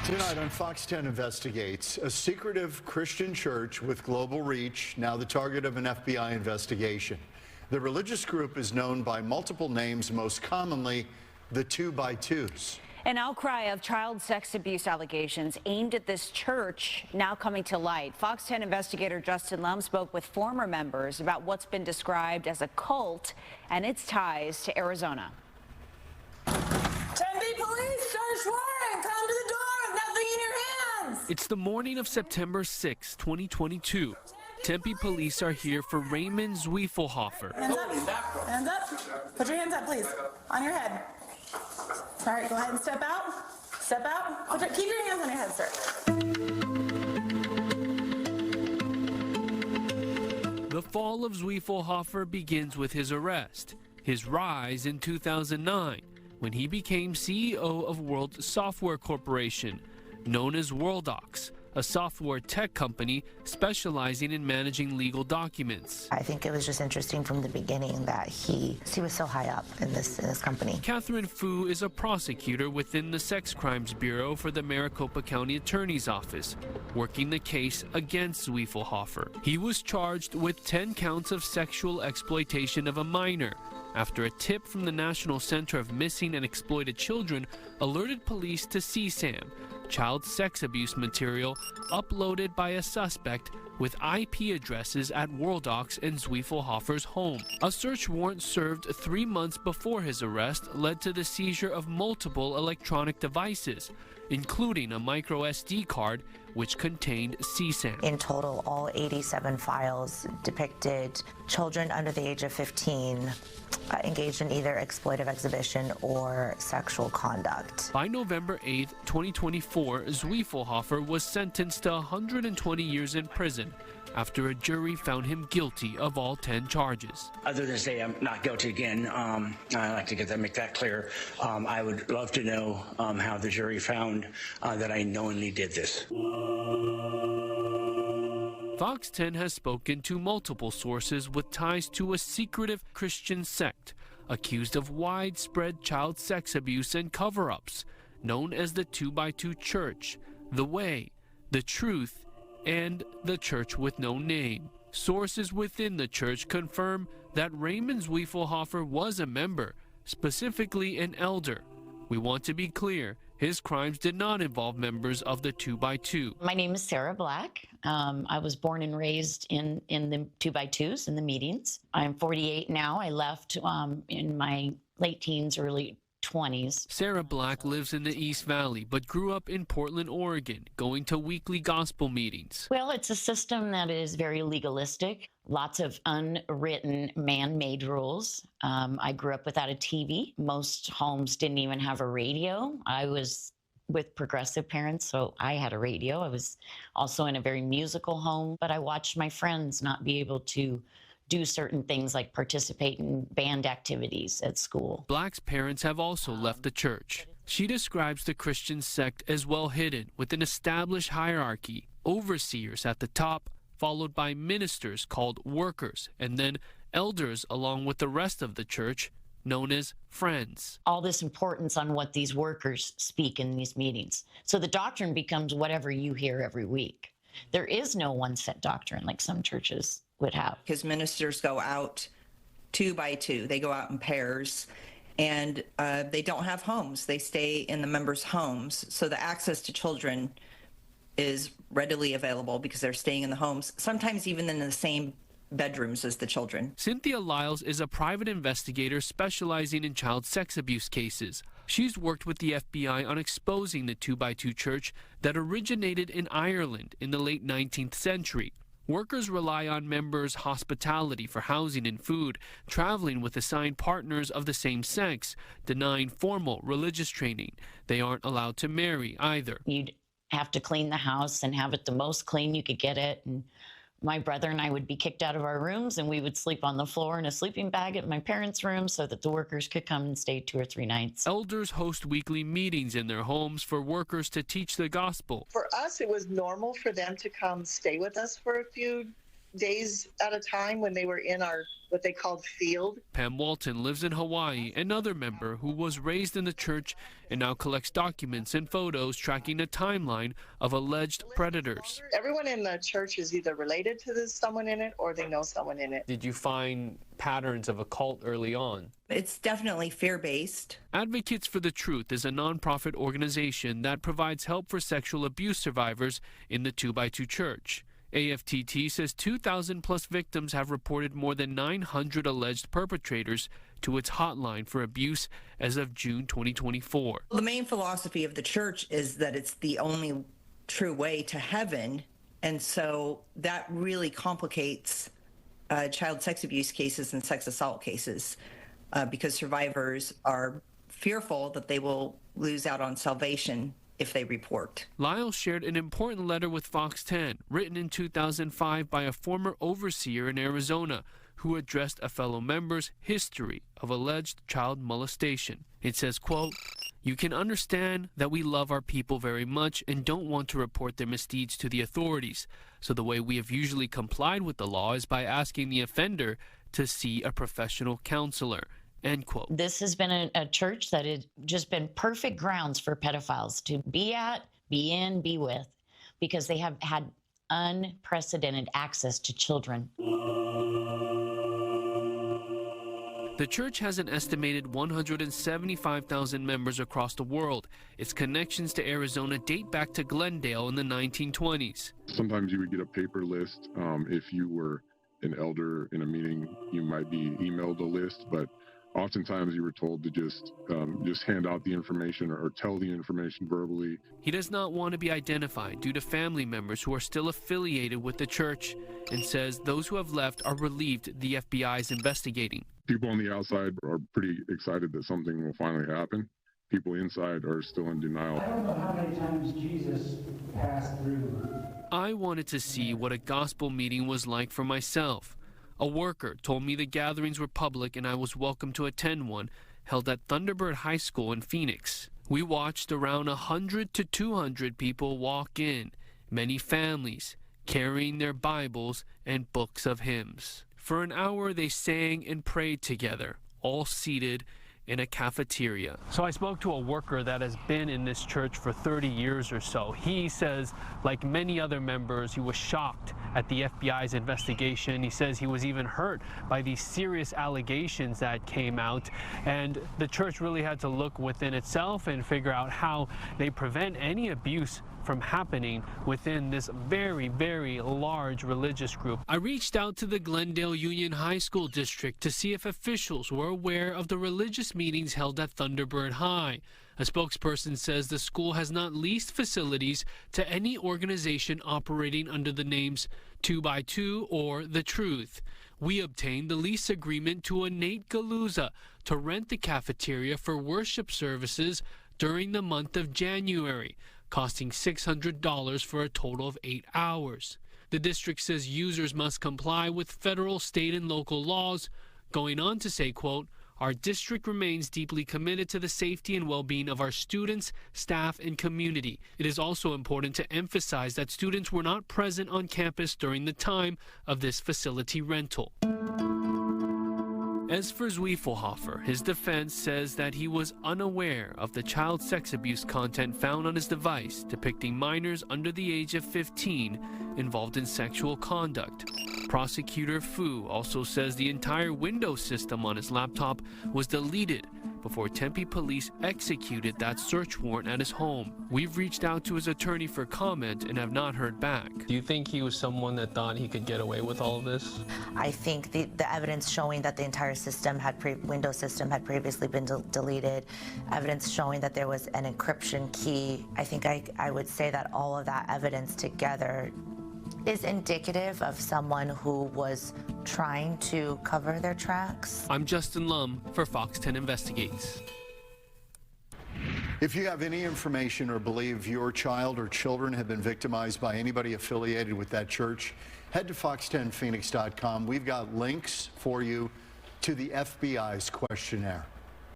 Tonight on Fox 10 Investigates, a secretive Christian church with global reach, now the target of an FBI investigation. The religious group is known by multiple names, most commonly the 2x2s. An outcry of child sex abuse allegations aimed at this church now coming to light. Fox 10 investigator Justin Lum spoke with former members about what's been described as a cult and its ties to Arizona. Tempe Police, search warrant, come to the door with nothing in your hands. It's the morning of September 6, 2022. Tempe Police are here for Raymond Zwiefelhofer. Hands up, hands up. Put your hands up, please, on your head. All right, go ahead and step out. Step out. Keep your hands on your head, sir. The fall of Zwiefelhofer begins with his arrest, his rise in 2009, when he became CEO of World Software Corporation, known as Worldox, a software tech company specializing in managing legal documents. I think it was just interesting from the beginning that he was so high up in this company. Catherine Fu is a prosecutor within the Sex Crimes Bureau for the Maricopa County Attorney's Office, working the case against Zwiefelhofer. He was charged with 10 counts of sexual exploitation of a minor after a tip from the National Center of Missing and Exploited Children alerted police to CSAM, child sex abuse material uploaded by a suspect with IP addresses at Worldox and Zwiefelhofer's home. A search warrant served 3 months before his arrest led to the seizure of multiple electronic devices, including a micro SD card which contained CSAM. In total, all 87 files depicted children under the age of 15 engaged in either exploitive exhibition or sexual conduct. By November 8, 2024, Zwiefelhofer was sentenced to 120 years in prison after a jury found him guilty of all 10 charges. Other than say I'm not guilty again, I like to make that clear. I would love to know how the jury found that I knowingly did this. Fox 10 has spoken to multiple sources with ties to a secretive Christian sect accused of widespread child sex abuse and cover-ups, known as the 2x2 Church, the Way, the Truth, and the Church with No Name. Sources within the church confirm that Raymond Zwiefelhofer was a member, specifically an elder. We want to be clear, his crimes did not involve members of the 2x2. My name is Sarah Black. I was born and raised in the 2x2s, in the meetings. I'm 48 now. I left in my late teens, early 20s. Sarah Black lives in the East Valley, but grew up in Portland, Oregon, going to weekly gospel meetings. Well, it's a system that is very legalistic, lots of unwritten man-made rules. I grew up without a TV. Most homes didn't even have a radio. I was with progressive parents, so I had a radio. I was also in a very musical home, but I watched my friends not be able to do certain things like participate in band activities at school. Black's parents have also left the church. She describes the Christian sect as well hidden, with an established hierarchy, overseers at the top, followed by ministers called workers, and then elders along with the rest of the church, known as friends. All this importance on what these workers speak in these meetings. So the doctrine becomes whatever you hear every week. There is no one set doctrine like some churches would have. His ministers go out 2x2. They go out in pairs, and they don't have homes. They stay in the members' homes. So the access to children is readily available because they're staying in the homes, sometimes even in the same bedrooms as the children. Cynthia Lyles is a private investigator specializing in child sex abuse cases. She's worked with the FBI on exposing the 2x2 church that originated in Ireland in the late 19th century. Workers rely on members' hospitality for housing and food, traveling with assigned partners of the same sex, denying formal religious training. They aren't allowed to marry either. You'd have to clean the house and have it the most clean you could get it. And my brother and I would be kicked out of our rooms, and we would sleep on the floor in a sleeping bag at my parents' room so that the workers could come and stay 2 or 3 nights. Elders host weekly meetings in their homes for workers to teach the gospel. For us, it was normal for them to come stay with us for a few days at a time when they were in our what they called field. Pam Walton lives in Hawaii, another member who was raised in the church and now collects documents and photos tracking a timeline of alleged predators. Everyone in the church is either related to someone in it or they know someone in it. Did you find patterns of a cult early on? It's definitely fear-based. Advocates for the Truth is a nonprofit organization that provides help for sexual abuse survivors in the 2x2 church. AFTT says 2,000 plus victims have reported more than 900 alleged perpetrators to its hotline for abuse as of June 2024. The main philosophy of the church is that it's the only true way to heaven, and so that really complicates child sex abuse cases and sex assault cases because survivors are fearful that they will lose out on salvation if they report. Lyle shared an important letter with Fox 10, written in 2005 by a former overseer in Arizona who addressed a fellow member's history of alleged child molestation. It says, quote, "You can understand that we love our people very much and don't want to report their misdeeds to the authorities. So the way we have usually complied with the law is by asking the offender to see a professional counselor." End quote. This has been a church that has just been perfect grounds for pedophiles to be at, be in, be with, because they have had unprecedented access to children. The church has an estimated 175,000 members across the world. Its connections to Arizona date back to Glendale in the 1920s. Sometimes you would get a paper list. If you were an elder in a meeting, you might be emailed a list, but oftentimes you were told to just hand out the information or tell the information verbally. He does not want to be identified due to family members who are still affiliated with the church, and says those who have left are relieved the FBI is investigating. People on the outside are pretty excited that something will finally happen. People inside are still in denial. I don't know how many times Jesus passed through. I wanted to see what a gospel meeting was like for myself. A worker told me the gatherings were public and I was welcome to attend one held at Thunderbird High School in Phoenix. We watched around 100 to 200 people walk in, many families carrying their Bibles and books of hymns. For an hour they sang and prayed together, all seated in a cafeteria. So I spoke to a worker that has been in this church for 30 years or so. He says, like many other members, he was shocked at the FBI's investigation. He says he was even hurt by these serious allegations that came out, and the church really had to look within itself and figure out how they prevent any abuse from happening within this very, very large religious group. I reached out to the Glendale Union High School District to see if officials were aware of the religious meetings held at Thunderbird High. A spokesperson says the school has not leased facilities to any organization operating under the names 2x2 or The Truth. We obtained the lease agreement to a Nate Galuza to rent the cafeteria for worship services during the month of January, costing $600 for a total of 8 hours. The district says users must comply with federal, state, and local laws, going on to say, quote, "Our district remains deeply committed to the safety and well-being of our students, staff, and community. It is also important to emphasize that students were not present on campus during the time of this facility rental." As for Zwiefelhofer, his defense says that he was unaware of the child sex abuse content found on his device depicting minors under the age of 15 involved in sexual conduct. Prosecutor Fu also says the entire Windows system on his laptop was deleted before Tempe Police executed that search warrant at his home. We've reached out to his attorney for comment and have not heard back. Do you think he was someone that thought he could get away with all of this? I think the evidence showing that the entire system Windows system had previously been deleted, evidence showing that there was an encryption key, I think I would say that all of that evidence together is indicative of someone who was trying to cover their tracks. I'm Justin Lum for Fox 10 Investigates. If you have any information or believe your child or children have been victimized by anybody affiliated with that church, head to fox10phoenix.com. We've got links for you to the FBI's questionnaire.